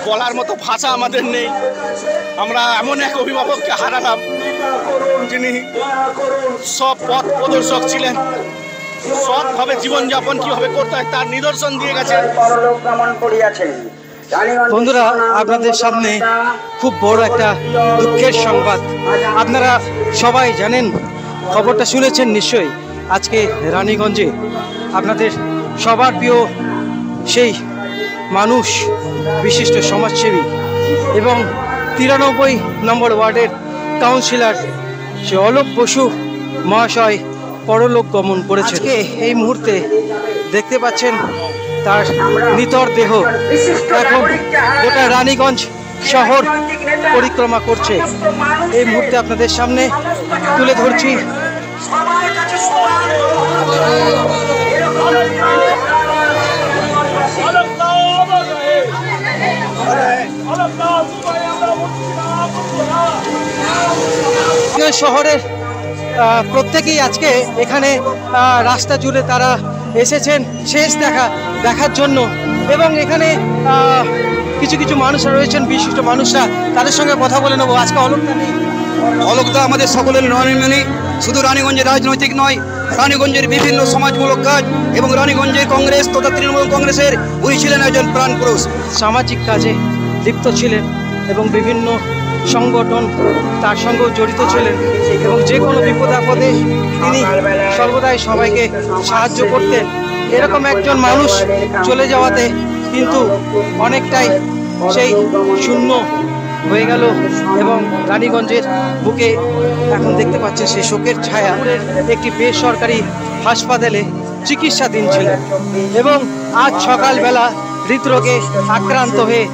বলার মতো ভাষা আমাদের নেই। আমরা এমন এক অভিভাবককে হারালাম যিনি সব পথ প্রদর্শক ছিলেন, সৎভাবে জীবনযাপন কিভাবে করতে হয় তার নিদর্শন দিয়ে গেছেন। বন্ধুরা, আপনাদের সামনে খুব বড় একটা দুঃখের সংবাদ। আপনারা সবাই জানেন, খবরটা শুনেছেন নিশ্চয়ই। আজকে রানীগঞ্জে আপনাদের সবার প্রিয় সেই মানুষ, বিশিষ্ট সমাজসেবী এবং 93 নম্বর ওয়ার্ডের কাউন্সিলর সে অলোক বসু মহাশয় পরলোক গমন করেছে। আজকে এই মুহূর্তে দেখতে পাচ্ছেন তার নিতর দেহ এখন গোটা রানীগঞ্জ শহর পরিক্রমা করছে। এই মুহূর্তে আপনাদের সামনে তুলে ধরছি। শহরের প্রত্যেকেই আজকে এখানে রাস্তা জুড়ে তারা এসেছেন শেষ দেখার জন্য, এবং এখানে কিছু কিছু মানুষরা রয়েছেন, বিশিষ্ট মানুষরা, তাদের সঙ্গে কথা বলে নেবো। আজকে অলোকদা নেই। অলোকদা আমাদের সকলের রণমণি, শুধু রানীগঞ্জের রাজনৈতিক নয়, রানীগঞ্জের বিভিন্ন সমাজমূলক কাজ এবং রানীগঞ্জের কংগ্রেস তথা তৃণমূল কংগ্রেসের উনি ছিলেন একজন প্রাণপুরুষ। সামাজিক কাজে লিপ্ত ছিলেন এবং বিভিন্ন সংগঠন তার সঙ্গেও জড়িত ছিলেন, এবং যে কোনো বিপদ আপদে তিনি সর্বদাই সবাইকে সাহায্য করতেন। এরকম একজন মানুষ চলে যাওয়াতে কিন্তু অনেকটাই সেই শূন্য হয়ে গেল, এবং রানীগঞ্জের বুকে এখন দেখতে পাচ্ছেন সেই শোকের ছায়া। একটি বেসরকারি হাসপাতালে চিকিৎসাধীন ছিলেন এবং আজ সকালবেলা হৃদরোগে আক্রান্ত হয়ে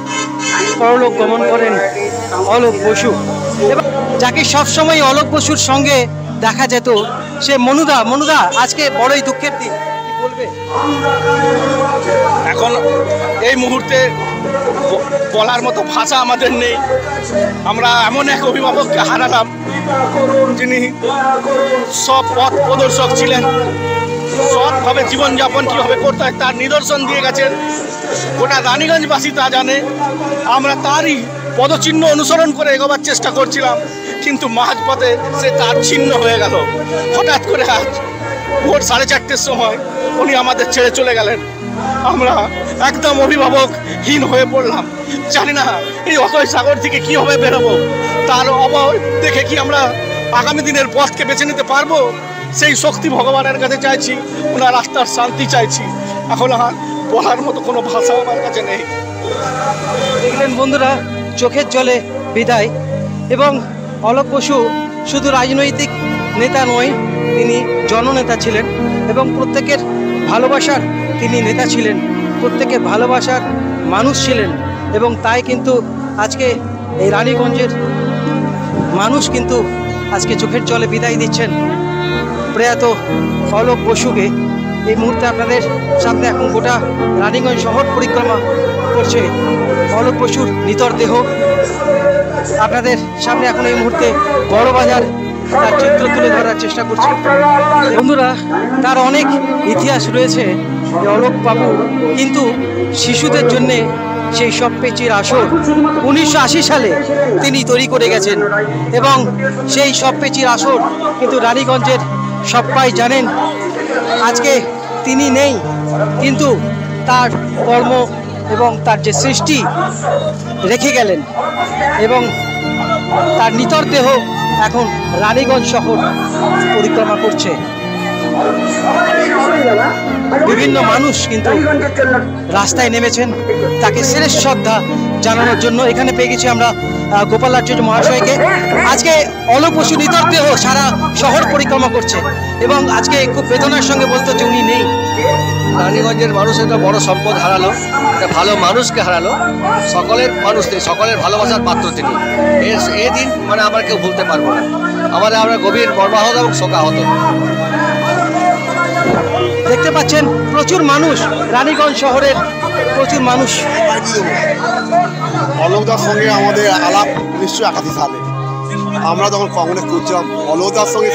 পরলোক গমন করেন অলোক বসু, এবং যাকে সবসময় অলোক বসুর সঙ্গে দেখা যেত সে মনুদা আজকে বড়ই দুঃখের দিন, কি বলবে? এখন এই মুহূর্তে বলার মতো ভাষা আমাদের নেই। আমরা এমন এক অভিভাবককে হারালাম যিনি সব পথ প্রদর্শক ছিলেন, সৎভাবে জীবনযাপন কিভাবে করতে হয় তার নিদর্শন দিয়ে গেছেন। গোটা রানীগঞ্জবাসী তা জানে। আমরা তারই পদচিহ্ন অনুসরণ করে এগোবার চেষ্টা করছিলাম, কিন্তু মাঝপথে সে তার ছিন্ন হয়ে গেল। হঠাৎ করে আজ ভোর 4:30-র সময় উনি আমাদের ছেড়ে চলে গেলেন। আমরা একদম অভিভাবকহীন হয়ে পড়লাম। জানি না এই অথৈ সাগর থেকে কীভাবে বেরোবো। তার অভাব দেখে কি আমরা আগামী দিনের পথকে বেছে নিতে পারবো? সেই শক্তি ভগবানের কাছে চাইছি, ওনার আত্মার শান্তি চাইছি। এখন আর বলার মতো কোনো ভাষা আমার কাছে নেই। দেখলেন বন্ধুরা, চোখের জলে বিদায়। এবং অলোক বসু শুধু রাজনৈতিক নেতা নয়, তিনি জননেতা ছিলেন এবং প্রত্যেকের ভালোবাসার তিনি নেতা ছিলেন, প্রত্যেকের ভালোবাসার মানুষ ছিলেন। এবং তাই কিন্তু আজকে এই রানীগঞ্জের মানুষ কিন্তু আজকে চোখের জলে বিদায় দিচ্ছেন প্রয়াত অলোক বসুকে। এই মুহূর্তে আপনাদের সামনে এখন গোটা রানীগঞ্জ শহর পরিক্রমা করছে অলোক বসুর নিতর দেহ। আপনাদের সামনে এখন এই মুহূর্তে বড় বাজার তার চিত্র তুলে ধরার চেষ্টা করছি। বন্ধুরা, তার অনেক ইতিহাস রয়েছে অলোক বাবু, কিন্তু শিশুদের জন্যে সেই সব পেচির আসর 1980 সালে তিনি তৈরি করে গেছেন, এবং সেই সব পেচির আসর কিন্তু রানীগঞ্জের সবাই জানেন। আজকে তিনি নেই, কিন্তু তার কর্ম এবং তার যে সৃষ্টি রেখে গেলেন, এবং তার নিতর দেহ এখন রানীগঞ্জ শহর পরিক্রমা করছে। বিভিন্ন মানুষ কিন্তু রাস্তায় নেমেছেন তাকে শেষ শ্রদ্ধা জানানোর জন্য। এখানে পেয়ে গেছি আমরা গোপালাচার্য মহাশয়কে। আজকে অলোক বসু নিতর দেহ সারা শহর পরিক্রমা করছে, এবং আজকে খুব বেদনার সঙ্গে বলতে হচ্ছে উনি নেই। রানীগঞ্জের মানুষ একটা বড় সম্পদ হারালো, একটা ভালো মানুষকে হারালো। সকলের মানুষ তিনি, সকলের ভালোবাসার পাত্র তিনি। এই দিন মানে আমরা কেউ ভুলতে পারবো না। আমরা গভীর মর্মাহত এবং শোকাহত। দেখতে পাচ্ছেন প্রচুর মানুষ, রানীগঞ্জ শহরের প্রচুর মানুষ। অলোকদার সঙ্গে আমাদের আলাপ 1981 সালে। আমরা তখন কংগ্রেস করছিলাম। অলকদার সঙ্গে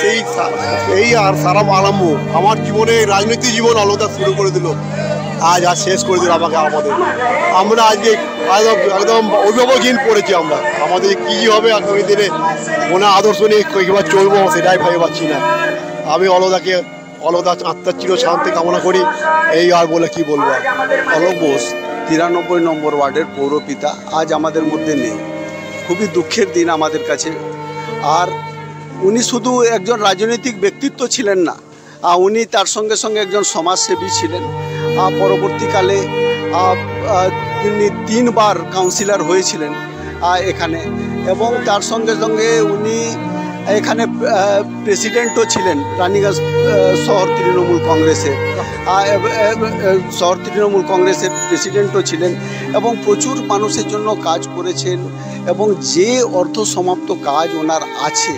এই আর সারা আরম্ভ আমার জীবনে রাজনৈতিক জীবন অলকদা শুরু করে দিল, আজ শেষ করে দিল আমাকে। আমরা আজকে একদম অভিভাবকহীন পড়েছি আমরা। আমাদের কী হবে আগামী দিনে ওনার আদর্শ নিয়ে কীভাবে চলবো সেটাই ভেবে পাচ্ছি না। আমি অলকদার আত্মার চির শান্তি কামনা করি, এই আর বলে কি বলবো। অলোক বোস 93 নম্বর ওয়ার্ডের পৌরপিতা আজ আমাদের মধ্যে নেই, খুবই দুঃখের দিন আমাদের কাছে। আর উনি শুধু একজন রাজনৈতিক ব্যক্তিত্ব ছিলেন না, উনি তার সঙ্গে সঙ্গে একজন সমাজসেবী ছিলেন। পরবর্তীকালে তিনি 3 বার কাউন্সিলর হয়েছিলেন এখানে, এবং তার সঙ্গে সঙ্গে উনি এখানে প্রেসিডেন্টও ছিলেন রানীগঞ্জ শহর তৃণমূল কংগ্রেসের প্রেসিডেন্টও ছিলেন, এবং প্রচুর মানুষের জন্য কাজ করেছেন। এবং যে অর্ধ সমাপ্ত কাজ ওনার আছে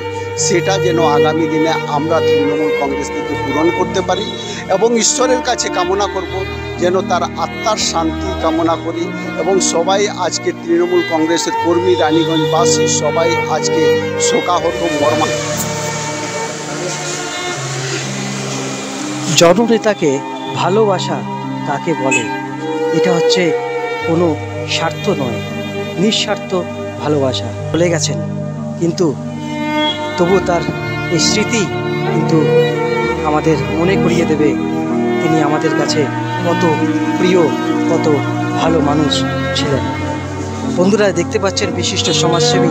সেটা যেন আগামী দিনে আমরা তৃণমূল কংগ্রেস থেকে পূরণ করতে পারি, এবং ঈশ্বরের কাছে কামনা করব যেন তার আত্মার শান্তি কামনা করি। এবং সবাই আজকে তৃণমূল কংগ্রেসের কর্মী, রানীগঞ্জবাসী সবাই আজকে শোকাহত মর্মা। জননেতাকে ভালোবাসা কাকে বলে? এটা হচ্ছে কোনো স্বার্থ নয়, নিঃস্বার্থ ভালোবাসা। বলে গেছেন, কিন্তু তবু তার এই স্মৃতি কিন্তু আমাদের মনে করিয়ে দেবে তিনি আমাদের কাছে কত প্রিয়, কত ভালো মানুষ ছিলেন। বন্ধুরা দেখতে পাচ্ছেন বিশিষ্ট সমাজসেবী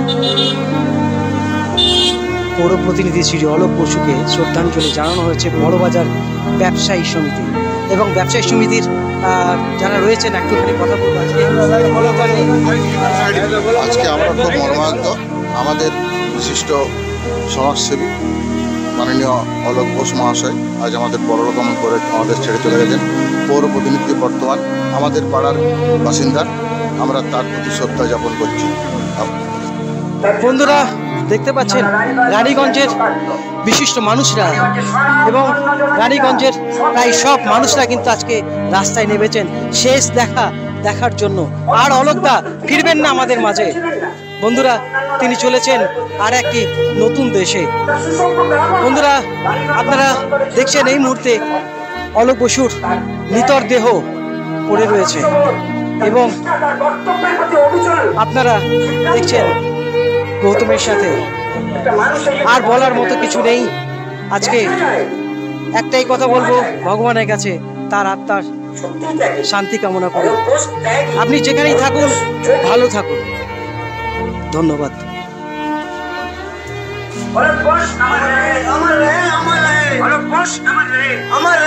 পৌর প্রতিনিধি শ্রী অলোক বসুকে শ্রদ্ধাঞ্জলি জানানো হয়েছে বড়বাজার ব্যবসায়ী সমিতি, এবং ব্যবসায়ী সমিতির যারা রয়েছেন একটুখানি কথা বলবো। আজকে আমরা খুব মর্মাহত, আমাদের বিশিষ্ট সমাজসেবী মাননীয় অলোক বোস মহাশয় আজ আমাদের পরলোকগমন করে আমাদের ছেড়ে চলে গেছেন। পৌর প্রতিনিধি বর্তমান আমাদের পাড়ার বাসিন্দা, আমরা তার প্রতি শ্রদ্ধা জ্ঞাপন করছি। বন্ধুরা দেখতে পাচ্ছেন রানীগঞ্জের বিশিষ্ট মানুষরা এবং রানীগঞ্জের প্রায় সব মানুষরা কিন্তু আজকে রাস্তায় নেমেছেন শেষ দেখার জন্য। আর অলোকদা ফিরবেন না আমাদের মাঝে। বন্ধুরা তিনি চলেছেন আর একটি নতুন দেশে। বন্ধুরা আপনারা দেখছেন এই মুহূর্তে অলোক বসুর নিতর দেহ পড়ে রয়েছে, এবং আপনারা দেখছেন গৌতমের সাথে। আর বলার মতো কিছু নেই। আজকে একটাই কথা বলবো, ভগবানের কাছে তার আত্মার শান্তি কামনা করে আপনি যেখানেই থাকুন ভালো থাকুন। ধন্যবাদ। আমার